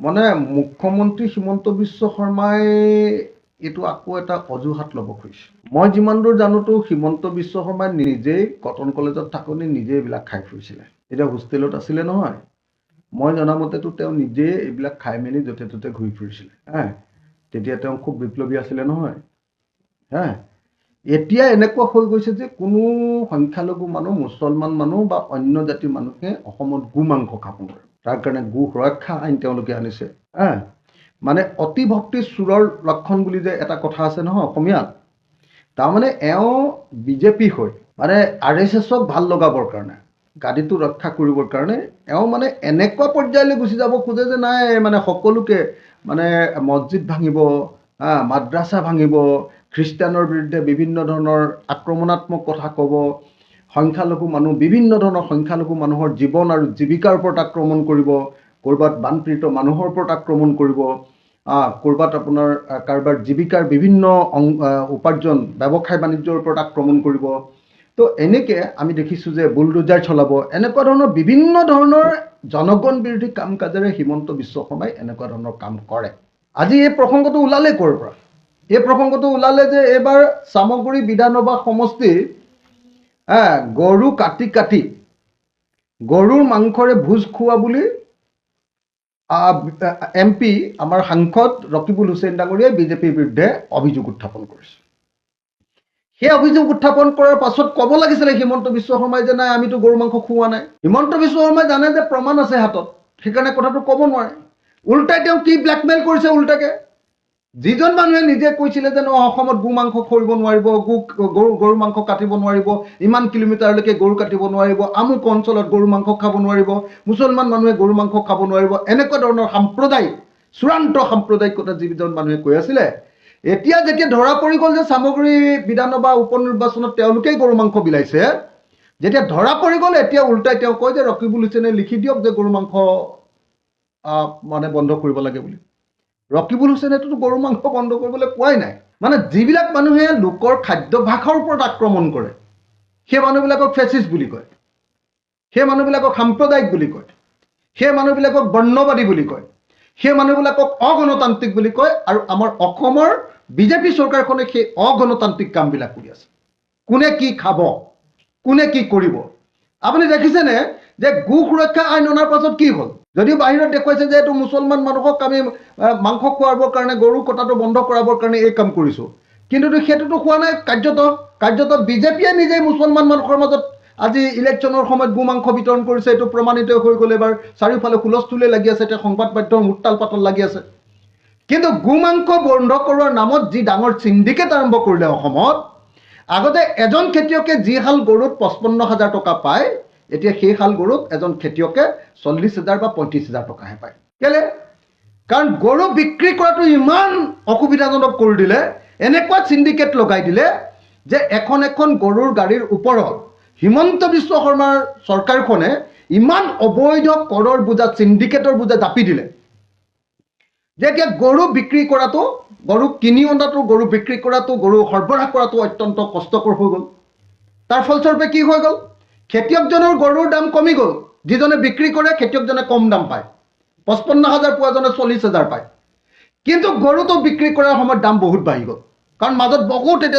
মানে মুখ্যমন্ত্ৰী হিমন্ত বিশ্ব শৰ্মাই এইটো আকৌ এটা অজুহাত ল'ব খুজিছে। মই যিমান দূৰ জানোতো হিমন্ত বিশ্ব শৰ্মাই নিজেই কটন কলেজত থাকোঁতে নিজে এইবিলাক খাই ফুৰিছিলে। এতিয়া হোষ্টেলত আছিলে নহয়, মই জনামতেতো তেওঁ নিজে এইবিলাক খাই মেলি য'তে ত'তে ঘূৰি ফুৰিছিলে। তেতিয়া তেওঁ খুব বিপ্লৱী আছিলে নহয়। এতিয়া এনেকুৱা হৈ গৈছে যে কোনো সংখ্যালঘু মানুহ, মুছলমান মানুহ বা অন্য জাতিৰ মানুহে অসমত গো মাংস খাব নোৱাৰে। তাৰ কাৰণে গো সুৰক্ষা আইন তেওঁলোকে আনিছে। মানে অতি ভক্তি চোৰৰ লক্ষণ বুলি যে এটা কথা আছে নহয় অসমীয়াত, তাৰমানে এওঁ বিজেপি হৈ মানে RSSক ভাল লগাবৰ কাৰণে, গাদীটো ৰক্ষা কৰিবৰ কাৰণে এওঁ মানে এনেকুৱা পৰ্যায়লৈ গুচি যাব খোজে যে নাই মানে সকলোকে মানে মছজিদ ভাঙিব, মাদ্ৰাছা ভাঙিব, খ্ৰীষ্টানৰ বিৰুদ্ধে বিভিন্ন ধৰণৰ আক্ৰমণাত্মক কথা ক'ব, সংখ্যালঘু মানুহ, বিভিন্ন ধৰণৰ সংখ্যালঘু মানুহৰ জীৱন আৰু জীৱিকাৰ ওপৰত আক্ৰমণ কৰিব, ক'ৰবাত বানপীড়িত মানুহৰ ওপৰত আক্ৰমণ কৰিব, ক'ৰবাত আপোনাৰ কাৰোবাৰ জীৱিকাৰ বিভিন্ন উপাৰ্জন ব্যৱসায় বাণিজ্যৰ ওপৰত আক্ৰমণ কৰিব। তো এনেকৈ আমি দেখিছোঁ যে বুলডোজাৰ চলাব, এনেকুৱা ধৰণৰ বিভিন্ন ধৰণৰ জনগণ বিৰোধী কাম কাজেৰে হিমন্ত বিশ্ব শৰ্মাই এনেকুৱা ধৰণৰ কাম কৰে। আজি এই প্ৰসংগটো ওলালে ক'ৰ পৰা? এই প্ৰসংগটো ওলালে যে এইবাৰ চামগুৰি বিধানসভা সমষ্টিৰ গৰু কাটি গৰুৰ মাংসৰে ভোজ খোৱা বুলি MP আমাৰ সাংসদ ৰকিবুল হুছেইন ডাঙৰীয়াই বিজেপিৰ বিৰুদ্ধে অভিযোগ উত্থাপন কৰিছে। সেই অভিযোগ উত্থাপন কৰাৰ পাছত ক'ব লাগিছিলে হিমন্ত বিশ্ব শৰ্মাই যে নাই আমিতো গৰু মাংস খোৱা নাই। হিমন্ত বিশ্ব শৰ্মাই জানে যে প্ৰমাণ আছে হাতত, সেইকাৰণে কথাটো ক'ব নোৱাৰে। উল্টাই তেওঁ কি ব্লেকমেইল কৰিছে উল্টাকে। যিজন মানুহে নিজে কৈছিলে যে অসমত গো মাংস খৰিব নোৱাৰিব, গৰু মাংস কাটিব নোৱাৰিব, ইমান কিলোমিটাৰলৈকে গৰু কাটিব নোৱাৰিব, আমুক অঞ্চলত গৰু মাংস খাব নোৱাৰিব, মুছলমান মানুহে গৰু মাংস খাব নোৱাৰিব, এনেকুৱা ধৰণৰ সাম্প্ৰদায়িক চূড়ান্ত সাম্প্ৰদায়িকতা যিজন মানুহে কৈ আছিলে, এতিয়া যেতিয়া ধৰা পৰি গ'ল যে চামগুৰি বিধানসভা উপ নিৰ্বাচনত তেওঁলোকেই গৰু মাংস বিলাইছে, যেতিয়া ধৰা পৰি গ'ল এতিয়া উল্টাই তেওঁ কয় যে ৰকিবুল হুছেইনে লিখি দিয়ক যে গৰু মাংস মানে বন্ধ কৰিব লাগে বুলি। ৰকিবুল হুছেইনেতো গৰু মাংস বন্ধ কৰিবলৈ কোৱাই নাই। মানে যিবিলাক মানুহে লোকৰ খাদ্যভাসৰ ওপৰত আক্ৰমণ কৰে সেই মানুহবিলাকক ফেচিষ্ট বুলি কয়, সেই মানুহবিলাকক সাম্প্ৰদায়িক বুলি কয়, সেই মানুহবিলাকক বৰ্ণবাদী বুলি কয়, সেই মানুহবিলাকক অগণতান্ত্ৰিক বুলি কয়। আৰু আমাৰ অসমৰ বিজেপি চৰকাৰখনে সেই অগণতান্ত্ৰিক কামবিলাক কৰি আছে। কোনে কি খাব, কোনে কি কৰিব। আপুনি দেখিছেনে যে গো সুৰক্ষা আইন অনাৰ পাছত কি হ'ল? যদিও বাহিৰত দেখুৱাইছে যে এইটো মুছলমান মানুহক আমি মাংস খোৱাবৰ কাৰণে, গৰু কটাটো বন্ধ কৰাবৰ কাৰণে এই কাম কৰিছোঁ, কিন্তু সেইটোতো হোৱা নাই। কাৰ্যত বিজেপিয়ে নিজেই মুছলমান মানুহৰ মাজত আজি ইলেকশ্যনৰ সময়ত গো মাংস বিতৰণ কৰিছে। এইটো প্ৰমাণিত হৈ গ'ল। এবাৰ চাৰিওফালে হুলস্থুলে লাগি আছে, এতিয়া সংবাদ মাধ্যম উত্তাল পাতল লাগি আছে। কিন্তু গো মাংস বন্ধ কৰোৱাৰ নামত যি ডাঙৰ চিণ্ডিকেট আৰম্ভ কৰিলে অসমত, আগতে এজন খেতিয়কে যি হাল গৰুত 55,000 টকা পায়, এতিয়া সেই হাল গৰুত এজন খেতিয়কে 40,000 বা 35,000 টকাহে পায়। কেলে? কাৰণ গৰু বিক্ৰী কৰাটো ইমান অসুবিধাজনক কৰি দিলে, এনেকুৱা চিণ্ডিকেট লগাই দিলে যে এখন গৰুৰ গাড়ীৰ ওপৰত হিমন্ত বিশ্ব শৰ্মাৰ চৰকাৰখনে ইমান অবৈধ কৰৰ বোজা, চিণ্ডিকেটৰ বোজা জাপি দিলে যে এতিয়া গৰু বিক্ৰী কৰাটো, গৰু কিনি অনাটো, গৰু বিক্ৰী কৰাটো, গৰু সৰবৰাহ কৰাটো অত্যন্ত কষ্টকৰ হৈ গ'ল। তাৰ ফলস্বৰূপে কি হৈ গ'ল? খেতিয়কজনৰ গৰুৰ দাম কমি গ'ল। যিজনে বিক্ৰী কৰে খেতিয়কজনে কম দাম পায়, 55,000 পোৱাজনে 40,000 পায়। কিন্তু গৰুটো বিক্ৰী কৰাৰ সময়ত দাম বহুত বাঢ়ি গ'ল, কাৰণ মাজত বহুত এতিয়া